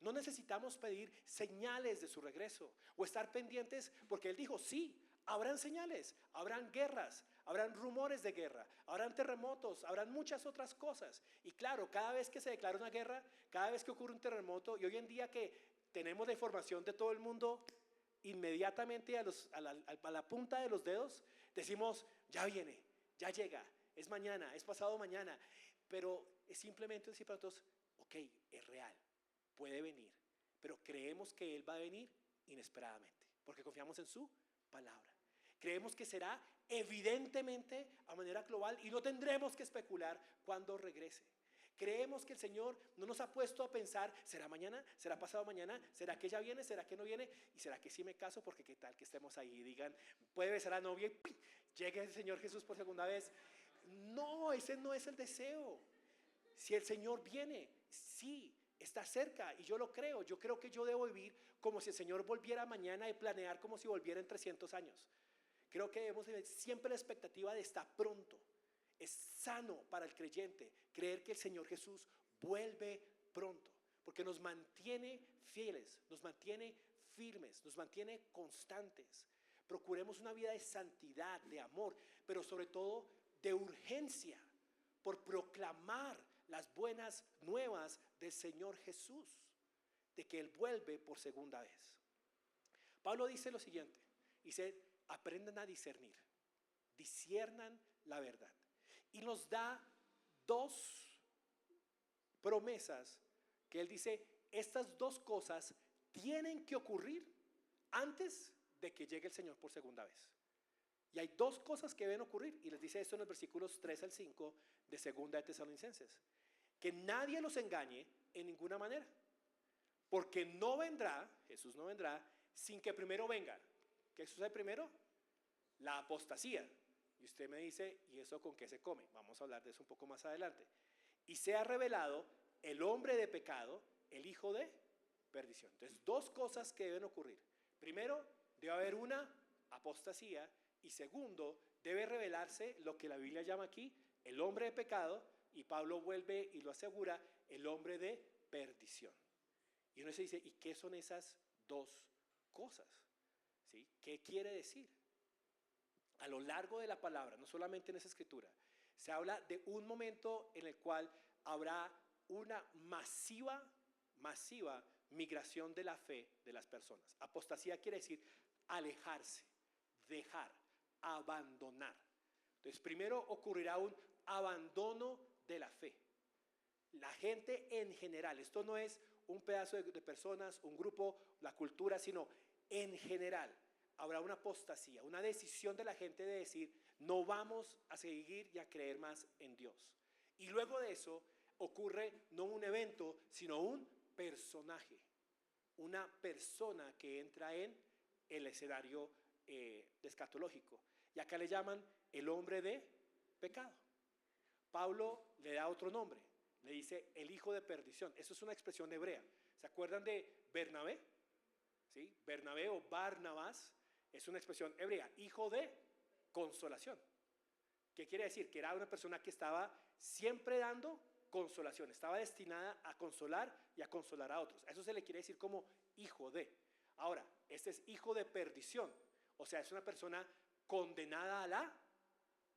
No necesitamos pedir señales de su regreso o estar pendientes, porque Él dijo, sí, habrán señales, habrán guerras, habrán rumores de guerra, habrán terremotos, habrán muchas otras cosas. Y claro, cada vez que se declara una guerra, cada vez que ocurre un terremoto, y hoy en día que tenemos la información de todo el mundo, inmediatamente a la punta de los dedos, decimos, ya viene, ya llega, es mañana, es pasado mañana. Pero es simplemente decir para todos, ok, es real, puede venir, pero creemos que Él va a venir inesperadamente, porque confiamos en su palabra. Creemos que será evidentemente a manera global y no tendremos que especular cuando regrese. Creemos que el Señor no nos ha puesto a pensar, ¿será mañana? ¿Será pasado mañana? ¿Será que ya viene? ¿Será que no viene? ¿Y será que sí me caso? Porque qué tal que estemos ahí y digan, puede besar a la novia y ¡pim! Llegue el Señor Jesús por segunda vez. No, ese no es el deseo. Si el Señor viene, sí, está cerca y yo lo creo. Yo creo que yo debo vivir como si el Señor volviera mañana y planear como si volviera en 300 años. Creo que debemos tener siempre la expectativa de estar pronto. Es sano para el creyente creer que el Señor Jesús vuelve pronto, porque nos mantiene fieles, nos mantiene firmes, nos mantiene constantes. Procuremos una vida de santidad, de amor, pero sobre todo de urgencia por proclamar las buenas nuevas del Señor Jesús, de que Él vuelve por segunda vez. Pablo dice lo siguiente, dice, aprendan a discernir, disciernan la verdad. Y nos da dos promesas que él dice, estas dos cosas tienen que ocurrir antes de que llegue el Señor por segunda vez. Y hay dos cosas que deben ocurrir, y les dice esto en los versículos 3 al 5 de segunda de Tesalonicenses. Que nadie los engañe en ninguna manera, porque no vendrá, Jesús no vendrá, sin que primero venga. ¿Qué sucede primero? La apostasía. Y usted me dice, ¿y eso con qué se come? Vamos a hablar de eso un poco más adelante. y sea revelado el hombre de pecado, el hijo de perdición. Entonces, dos cosas que deben ocurrir. Primero, debe haber una apostasía, y segundo, debe revelarse lo que la Biblia llama aquí el hombre de pecado, y Pablo vuelve y lo asegura, el hombre de perdición. Y uno se dice, ¿y qué son esas dos cosas? ¿Sí? ¿Qué quiere decir? A lo largo de la palabra, no solamente en esa escritura, se habla de un momento en el cual habrá una masiva migración de la fe de las personas. Apostasía quiere decir alejarse, dejar, abandonar. Entonces, primero ocurrirá un abandono de la fe. La gente en general, esto no es un pedazo de personas, un grupo, la cultura, sino en general habrá una apostasía, una decisión de la gente de decir, no vamos a seguir y a creer más en Dios. Y luego de eso ocurre no un evento, sino un personaje, una persona que entra en el escenario escatológico. Y acá le llaman el hombre de pecado. Pablo le da otro nombre, le dice el hijo de perdición. Eso es una expresión hebrea. ¿Se acuerdan de Bernabé? ¿Sí? Bernabé o Barnabás es una expresión hebrea, hijo de consolación. ¿Qué quiere decir? Que era una persona que estaba siempre dando consolación, estaba destinada a consolar y a consolar a otros. A eso se le quiere decir como hijo de. Ahora, este es hijo de perdición, o sea, es una persona condenada a la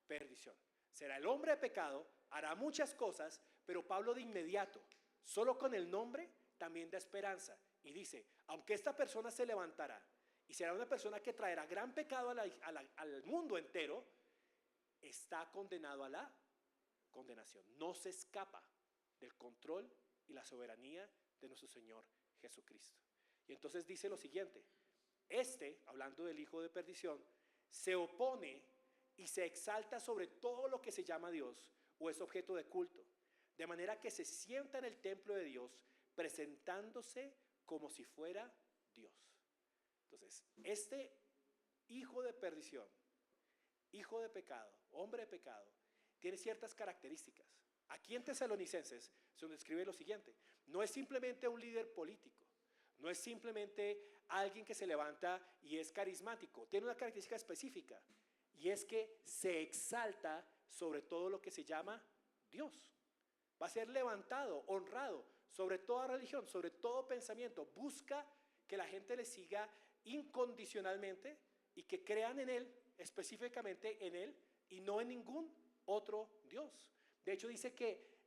perdición. Será el hombre de pecado, hará muchas cosas, pero Pablo de inmediato, solo con el nombre, también da esperanza. Y dice, aunque esta persona se levantará y será una persona que traerá gran pecado al mundo entero, está condenado a la condenación. No se escapa del control y la soberanía de nuestro Señor Jesucristo. Y entonces dice lo siguiente, hablando del hijo de perdición, se opone y se exalta sobre todo lo que se llama Dios o es objeto de culto, de manera que se sienta en el templo de Dios presentándose como si fuera Dios. Entonces, este hijo de perdición, hijo de pecado, hombre de pecado, tiene ciertas características. Aquí en Tesalonicenses se nos describe lo siguiente: no es simplemente un líder político, no es simplemente alguien que se levanta y es carismático, tiene una característica específica, y es que se exalta sobre todo lo que se llama Dios. Va a ser levantado, honrado sobre toda religión, sobre todo pensamiento. Busca que la gente le siga incondicionalmente y que crean en Él, específicamente en Él, y no en ningún otro Dios. De hecho, dice que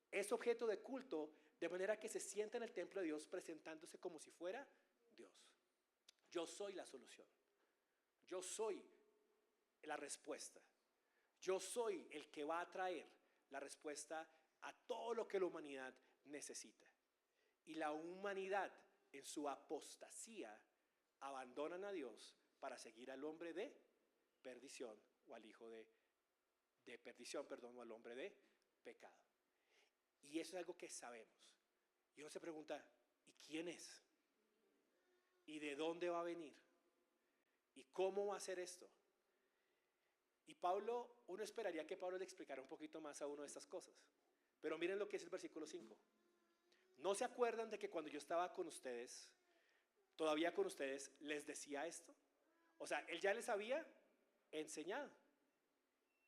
es objeto de culto, de manera que se sienta en el templo de Dios presentándose como si fuera Dios. Yo soy la solución. Yo soy la respuesta. Yo soy el que va a traer la respuesta a todo lo que la humanidad necesita. Y la humanidad, en su apostasía, abandonan a Dios para seguir al hombre de perdición o al hijo de perdición, o al hombre de pecado. Y eso es algo que sabemos. Y uno se pregunta, ¿y quién es? ¿Y de dónde va a venir? ¿Y cómo va a hacer esto? Y uno esperaría que Pablo le explicara un poquito más a uno de estas cosas. Pero miren lo que es el versículo 5. ¿No se acuerdan de que cuando yo estaba con ustedes, todavía con ustedes, les decía esto? O sea, él ya les había enseñado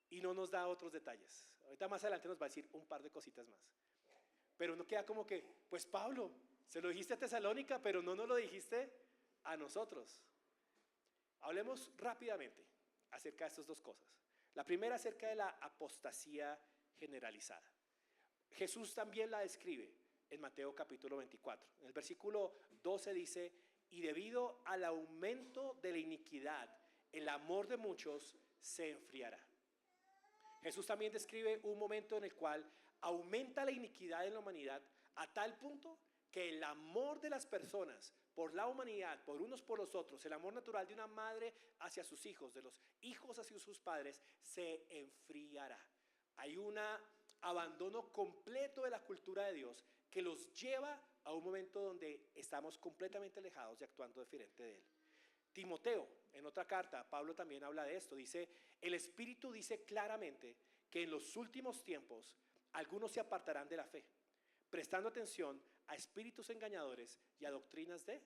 y no nos da otros detalles. Ahorita más adelante nos va a decir un par de cositas más. Pero uno queda como que, pues Pablo, se lo dijiste a Tesalónica, pero no nos lo dijiste a nosotros. Hablemos rápidamente acerca de estas dos cosas. La primera, acerca de la apostasía generalizada. Jesús también la describe en Mateo capítulo 24. En el versículo 12 dice, y debido al aumento de la iniquidad, el amor de muchos se enfriará. Jesús también describe un momento en el cual aumenta la iniquidad en la humanidad a tal punto que el amor de las personas por la humanidad, por unos por los otros, el amor natural de una madre hacia sus hijos, de los hijos hacia sus padres, se enfriará. Hay un abandono completo de la cultura de Dios que los lleva a un momento donde estamos completamente alejados y actuando diferente de Él. Timoteo, en otra carta, Pablo también habla de esto. Dice, el Espíritu dice claramente que en los últimos tiempos algunos se apartarán de la fe, prestando atención a espíritus engañadores y a doctrinas de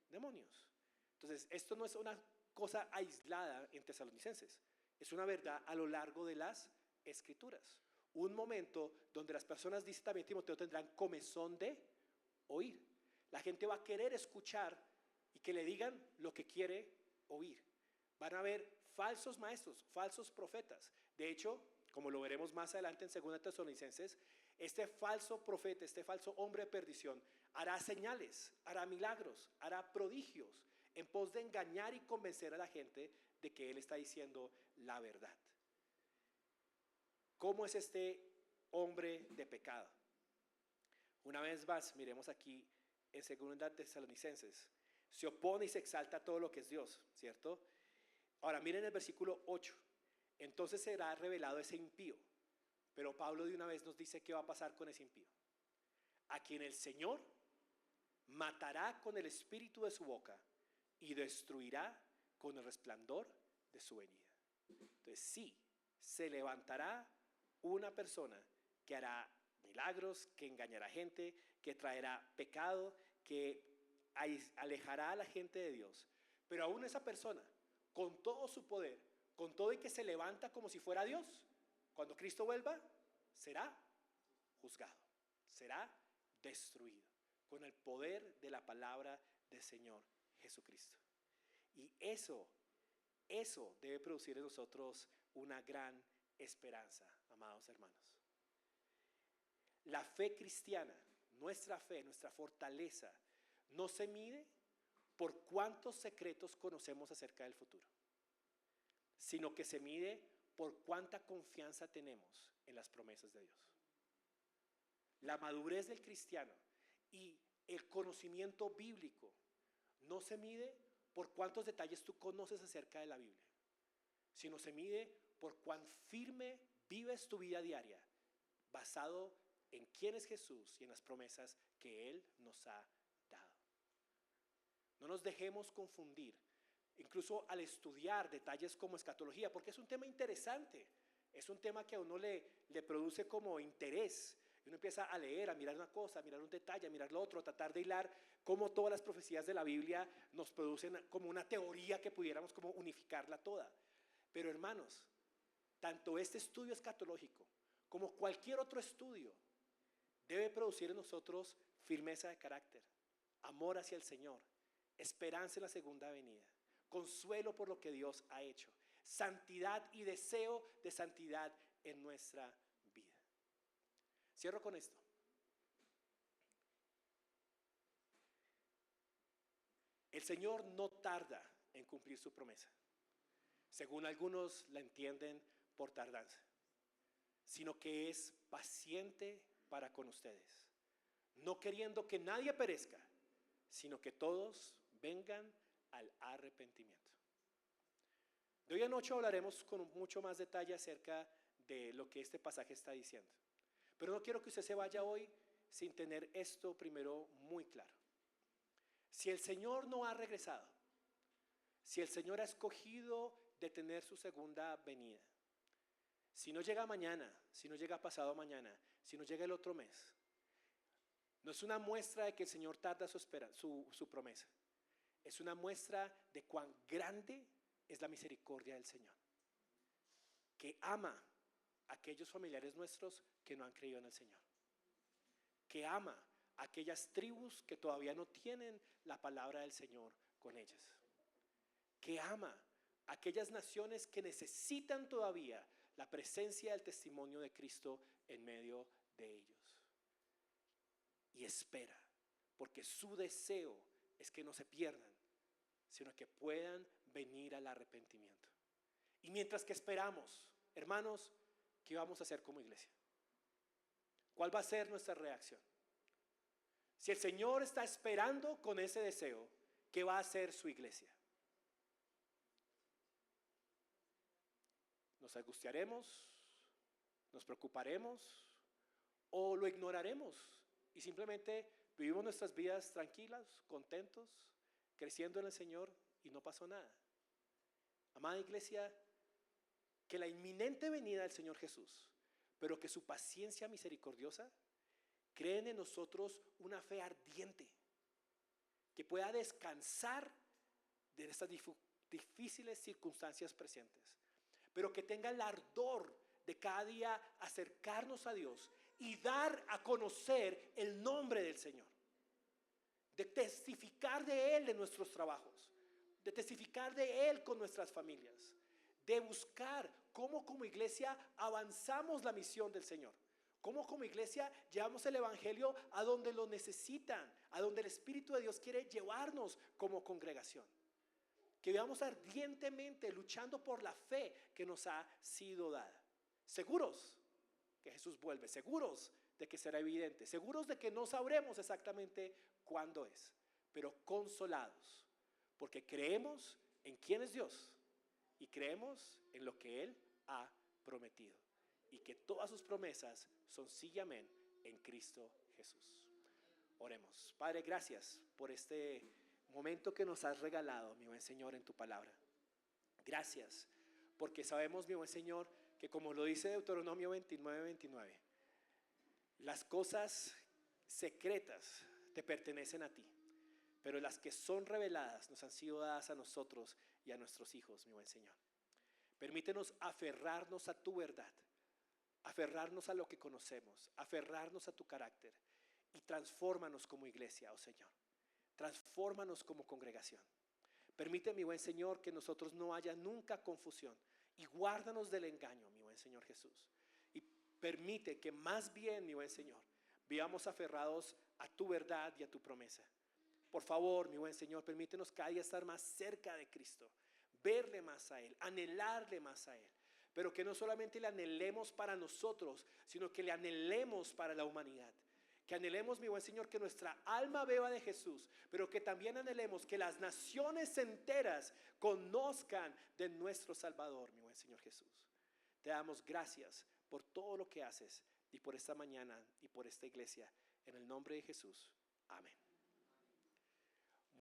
demonios. Entonces, esto no es una cosa aislada en Tesalonicenses, es una verdad a lo largo de las Escrituras. Un momento donde las personas, dice también Timoteo, tendrán comezón de oír. La gente va a querer escuchar y que le digan lo que quiere oír. Van a haber falsos maestros, falsos profetas. De hecho, como lo veremos más adelante en 2 Tesalonicenses, este falso profeta, este falso hombre de perdición, hará señales, hará milagros, hará prodigios, en pos de engañar y convencer a la gente de que él está diciendo la verdad. ¿Cómo es este hombre de pecado? Una vez más, miremos aquí en 2 Tesalonicenses. Se opone y se exalta a todo lo que es Dios, ¿cierto? Ahora miren el versículo 8. Entonces será revelado ese impío. Pero Pablo de una vez nos dice qué va a pasar con ese impío. A quien el Señor matará con el espíritu de su boca y destruirá con el resplandor de su venida. Entonces sí, se levantará una persona que hará milagros, que engañará gente, que traerá pecado, que alejará a la gente de Dios. Pero aún esa persona, con todo su poder, con todo y que se levanta como si fuera Dios, cuando Cristo vuelva, será juzgado, será destruido, con el poder de la palabra del Señor Jesucristo. Y eso debe producir en nosotros una gran esperanza, amados hermanos. La fe cristiana, nuestra fe, nuestra fortaleza, no se mide por cuántos secretos conocemos acerca del futuro, sino que se mide por cuánta confianza tenemos en las promesas de Dios. La madurez del cristiano y el conocimiento bíblico no se mide por cuántos detalles tú conoces acerca de la Biblia, sino se mide por cuán firme vives tu vida diaria, basado en quién es Jesús y en las promesas que Él nos ha dado. No nos dejemos confundir, incluso al estudiar detalles como escatología, porque es un tema interesante, es un tema que a uno le produce como interés. Uno empieza a leer, a mirar una cosa, a mirar un detalle, a mirar lo otro, a tratar de hilar cómo todas las profecías de la Biblia nos producen como una teoría que pudiéramos como unificarla toda. Pero hermanos, tanto este estudio escatológico como cualquier otro estudio debe producir en nosotros firmeza de carácter, amor hacia el Señor, esperanza en la segunda venida, consuelo por lo que Dios ha hecho, santidad y deseo de santidad en nuestra vida. Cierro con esto. El Señor no tarda en cumplir su promesa, según algunos la entienden por tardanza, sino que es paciente para con ustedes, no queriendo que nadie perezca, sino que todos vengan al arrepentimiento. De hoy en noche hablaremos con mucho más detalle acerca de lo que este pasaje está diciendo. Pero no quiero que usted se vaya hoy sin tener esto primero muy claro. Si el Señor no ha regresado, si el Señor ha escogido detener su segunda venida, si no llega mañana, si no llega pasado mañana, si no llega el otro mes, no es una muestra de que el Señor tarda su promesa. Es una muestra de cuán grande es la misericordia del Señor, que ama a aquellos familiares nuestros que no han creído en el Señor, que ama a aquellas tribus que todavía no tienen la palabra del Señor con ellas, que ama a aquellas naciones que necesitan todavía la presencia del testimonio de Cristo en medio de ellos. Y espera, porque su deseo es que no se pierdan, sino que puedan venir al arrepentimiento. Y mientras que esperamos, hermanos, ¿qué vamos a hacer como iglesia? ¿Cuál va a ser nuestra reacción? Si el Señor está esperando con ese deseo, ¿qué va a hacer su iglesia? ¿Nos angustiaremos? ¿Nos preocuparemos? ¿O lo ignoraremos? Y simplemente vivimos nuestras vidas tranquilas, contentos, creciendo en el Señor y no pasó nada. Amada iglesia, que la inminente venida del Señor Jesús pero que su paciencia misericordiosa creen en nosotros una fe ardiente que pueda descansar de estas difíciles circunstancias presentes, pero que tenga el ardor de cada día acercarnos a Dios y dar a conocer el nombre del Señor, de testificar de Él en nuestros trabajos, de testificar de Él con nuestras familias, de buscar cómo como iglesia avanzamos la misión del Señor, cómo como iglesia llevamos el evangelio a donde lo necesitan, a donde el Espíritu de Dios quiere llevarnos como congregación. Que vivamos ardientemente luchando por la fe que nos ha sido dada, seguros que Jesús vuelve, seguros de que será evidente, seguros de que no sabremos exactamente cuándo es, pero consolados, porque creemos en quién es Dios y creemos en lo que Él ha prometido, y que todas sus promesas son sí y amén en Cristo Jesús. Oremos. Padre, gracias por este momento que nos has regalado, mi buen Señor, en tu palabra. Gracias, porque sabemos, mi buen Señor, que como lo dice Deuteronomio 29:29, las cosas secretas te pertenecen a ti, pero las que son reveladas nos han sido dadas a nosotros y a nuestros hijos, mi buen Señor. Permítenos aferrarnos a tu verdad, aferrarnos a lo que conocemos, aferrarnos a tu carácter, y transfórmanos como iglesia, oh Señor. Transfórmanos como congregación. Permite, mi buen Señor, que nosotros no haya nunca confusión, y guárdanos del engaño, mi buen Señor Jesús. Y permite que más bien, mi buen Señor, vivamos aferrados a tu verdad y a tu promesa. Por favor, mi buen Señor, permítenos cada día estar más cerca de Cristo, verle más a Él, anhelarle más a Él. Pero que no solamente le anhelemos para nosotros, sino que le anhelemos para la humanidad. Que anhelemos, mi buen Señor, que nuestra alma beba de Jesús, pero que también anhelemos que las naciones enteras conozcan de nuestro Salvador, mi buen Señor Jesús. Te damos gracias por todo lo que haces y por esta mañana y por esta iglesia. En el nombre de Jesús. Amén.